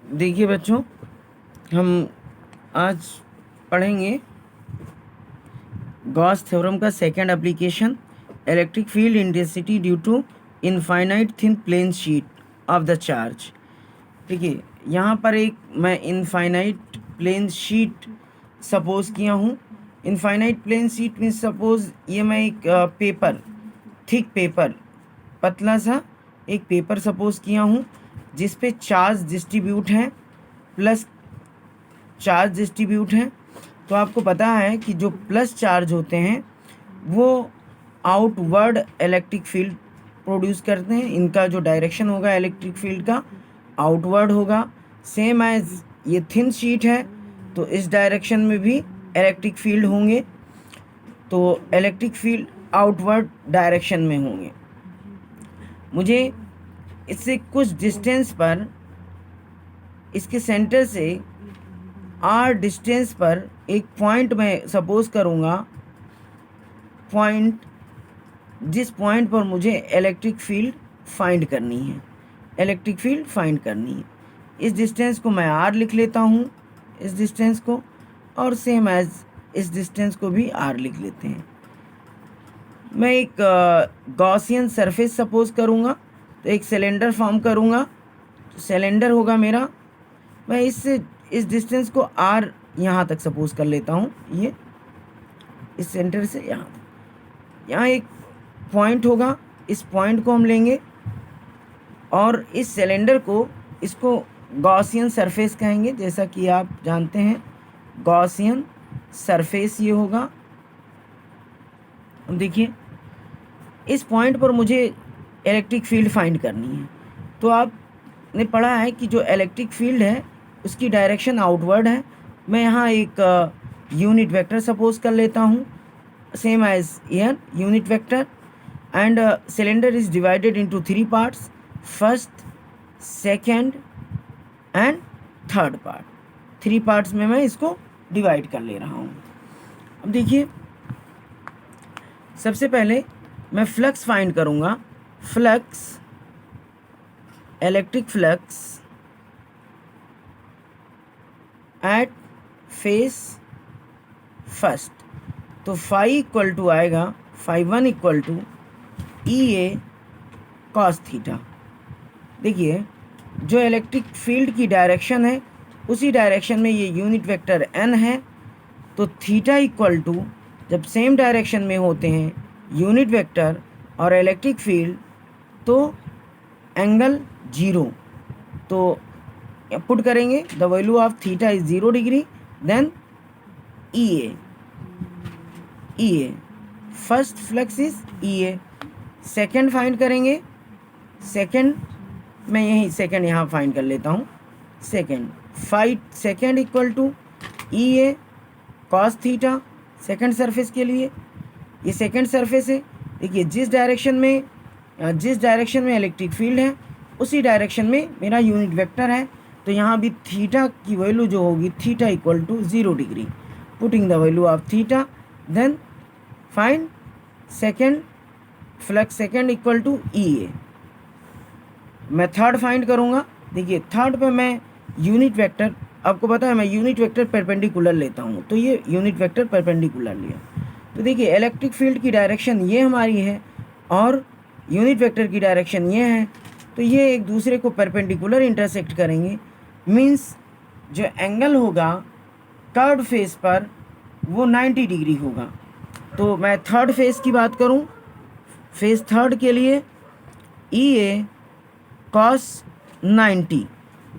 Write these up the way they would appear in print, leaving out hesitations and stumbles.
देखिए बच्चों, हम आज पढ़ेंगे गॉस थ्योरम का second application, electric field intensity due to infinite thin plane sheet of the charge. देखिए, यहाँ पर एक मैं इनफाइनाइट प्लेन शीट सपोज किया हूँ। Infinite plane sheet means suppose ये मैं एक पेपर, थिक पेपर, पतला सा एक पेपर सपोज किया हूँ जिस पे चार्ज डिस्ट्रीब्यूट है, प्लस चार्ज डिस्ट्रीब्यूट है। तो आपको पता है कि जो प्लस चार्ज होते हैं वो आउटवर्ड इलेक्ट्रिक फील्ड प्रोड्यूस करते हैं। इनका जो डायरेक्शन होगा इलेक्ट्रिक फील्ड का आउटवर्ड होगा। सेम एज ये थिन शीट है तो इस डायरेक्शन में भी इलेक्ट्रिक फील्ड होंगे, तो इलेक्ट्रिक फील्ड आउटवर्ड डायरेक्शन में होंगे। मुझे इससे कुछ डिस्टेंस पर, इसके सेंटर से आर डिस्टेंस पर एक पॉइंट मैं सपोज करूँगा, पॉइंट जिस पॉइंट पर मुझे इलेक्ट्रिक फील्ड फाइंड करनी है, इलेक्ट्रिक फील्ड फाइंड करनी है। इस डिस्टेंस को मैं आर लिख लेता हूँ, इस डिस्टेंस को, और सेम एज इस डिस्टेंस को भी आर लिख लेते हैं। मैं एक गॉसियन सरफेस सपोज करूँगा, तो एक सिलेंडर फॉर्म करूँगा, तो सिलेंडर होगा मेरा। मैं इससे इस डिस्टेंस को आर यहाँ तक सपोज कर लेता हूँ, ये इस सेंटर से यहाँ तक। यहाँ एक पॉइंट होगा, इस पॉइंट को हम लेंगे और इस सिलेंडर को, इसको गॉसियन सरफेस कहेंगे, जैसा कि आप जानते हैं गॉसियन सरफेस ये होगा। देखिए, इस पॉइंट पर मुझे इलेक्ट्रिक फील्ड फाइंड करनी है। तो आपने पढ़ा है कि जो इलेक्ट्रिक फील्ड है उसकी डायरेक्शन आउटवर्ड है। मैं यहाँ एक यूनिट वेक्टर सपोज कर लेता हूँ, same as year unit vector, and cylinder is divided into 3 parts, first, second and third part. 3 parts में मैं इसको डिवाइड कर ले रहा हूँ। अब देखिए, सबसे पहले मैं फ्लक्स फाइंड करूँगा। Flux, electric flux at face first, तो फाई इक्वल टू आएगा, phi 1 equal to E A cos theta. देखिए, जो इलेक्ट्रिक फील्ड की डायरेक्शन है उसी डायरेक्शन में ये यूनिट वेक्टर एन है, तो थीटा इक्वल टू, जब सेम डायरेक्शन में होते हैं यूनिट वेक्टर और इलेक्ट्रिक फील्ड, तो एंगल 0, तो पुट करेंगे the value of theta is 0 degree, then E A first flux is E A. Second find करेंगे, सेकेंड मैं यही सेकेंड यहाँ फाइंड कर लेता हूँ। Second, phi second equal to E A cos theta, second surface के लिए ये सेकेंड सरफेस है। देखिए, जिस डायरेक्शन में इलेक्ट्रिक फील्ड है उसी डायरेक्शन में मेरा यूनिट वेक्टर है, तो यहाँ भी थीटा की वैल्यू जो होगी, theta equal to 0 degree, putting the value of theta, then find second flux, second equal to E A. मैं थर्ड फाइंड करूँगा। देखिए, थर्ड पे मैं यूनिट वेक्टर, आपको पता है मैं यूनिट वेक्टर परपेंडिकुलर लेता हूँ, तो ये यूनिट वेक्टर परपेंडिकुलर लिया। तो देखिए, इलेक्ट्रिक फील्ड की डायरेक्शन ये हमारी है और यूनिट वेक्टर की डायरेक्शन ये है, तो ये एक दूसरे को परपेंडिकुलर इंटरसेक्ट करेंगे। मीन्स जो एंगल होगा थर्ड फेस पर वो 90 डिग्री होगा। तो मैं थर्ड फेस की बात करूँ, फेस थर्ड के लिए ई ए कॉस 90,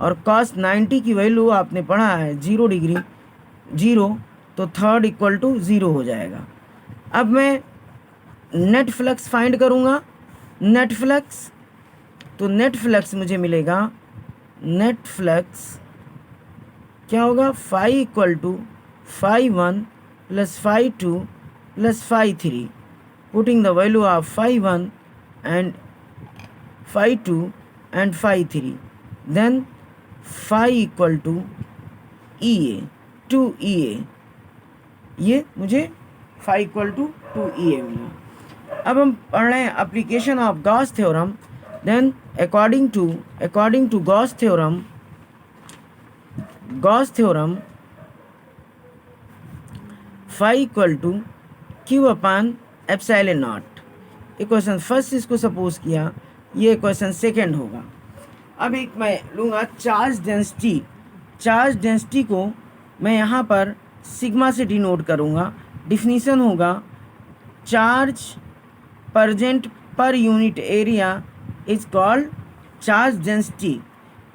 और कॉस 90 की वैल्यू आपने पढ़ा है 0 डिग्री, 0, तो थर्ड इक्वल टू 0 हो जाएगा। अब मैं नेट फ्लक्स फाइंड करूँगा। नेट फ्लक्स, तो नेट फ्लक्स मुझे मिलेगा, नेट फ्लक्स क्या होगा, phi equal to phi 1 plus phi 2 plus phi 3, putting the value of phi 1 and phi 2 and phi 3, then phi equal to E A, 2EA। ये मुझे phi equal to 2EA मिला। अब हम पढ़ रहे हैं application of Gauss theorem. Then according to Gauss theorem, Gauss theorem phi equal to Q upon epsilon naught. ये question first इसको सपोज किया, ये क्वेश्चन सेकंड होगा। अब एक मैं लूँगा चार्ज डेंसिटी। चार्ज डेंसिटी को मैं यहाँ पर सिग्मा से डिनोट करूँगा। डिफिनीशन होगा charge present per unit area is called charge density.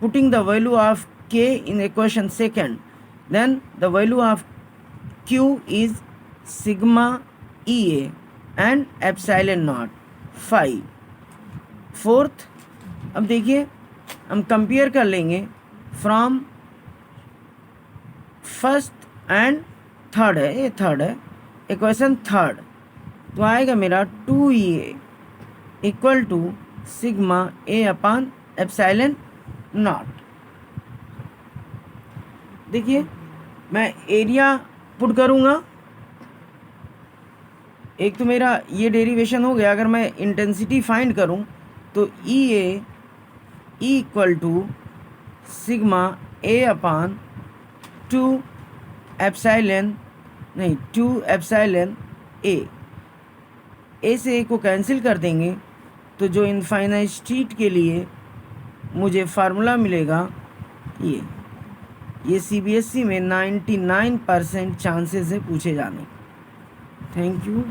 Putting the value of k in equation second, then the value of q is sigma EA and epsilon naught phi. Fourth, अब देखिए हम compare कर लेंगे from first and third है, ये third है equation third, तो आएगा मेरा 2EA equal to sigma A upon epsilon naught. देखिए मैं एरिया पुट करूँगा, एक तो मेरा ये डेरिवेशन हो गया। अगर मैं इंटेंसिटी फाइंड करूँ तो EA equal to sigma A upon 2 epsilon A से ए को कैंसिल कर देंगे तो जो इनफाइनाइट स्ट्रीट के लिए मुझे फार्मूला मिलेगा ये CBSE में 99% चांसेस है पूछे जाने। Thank you.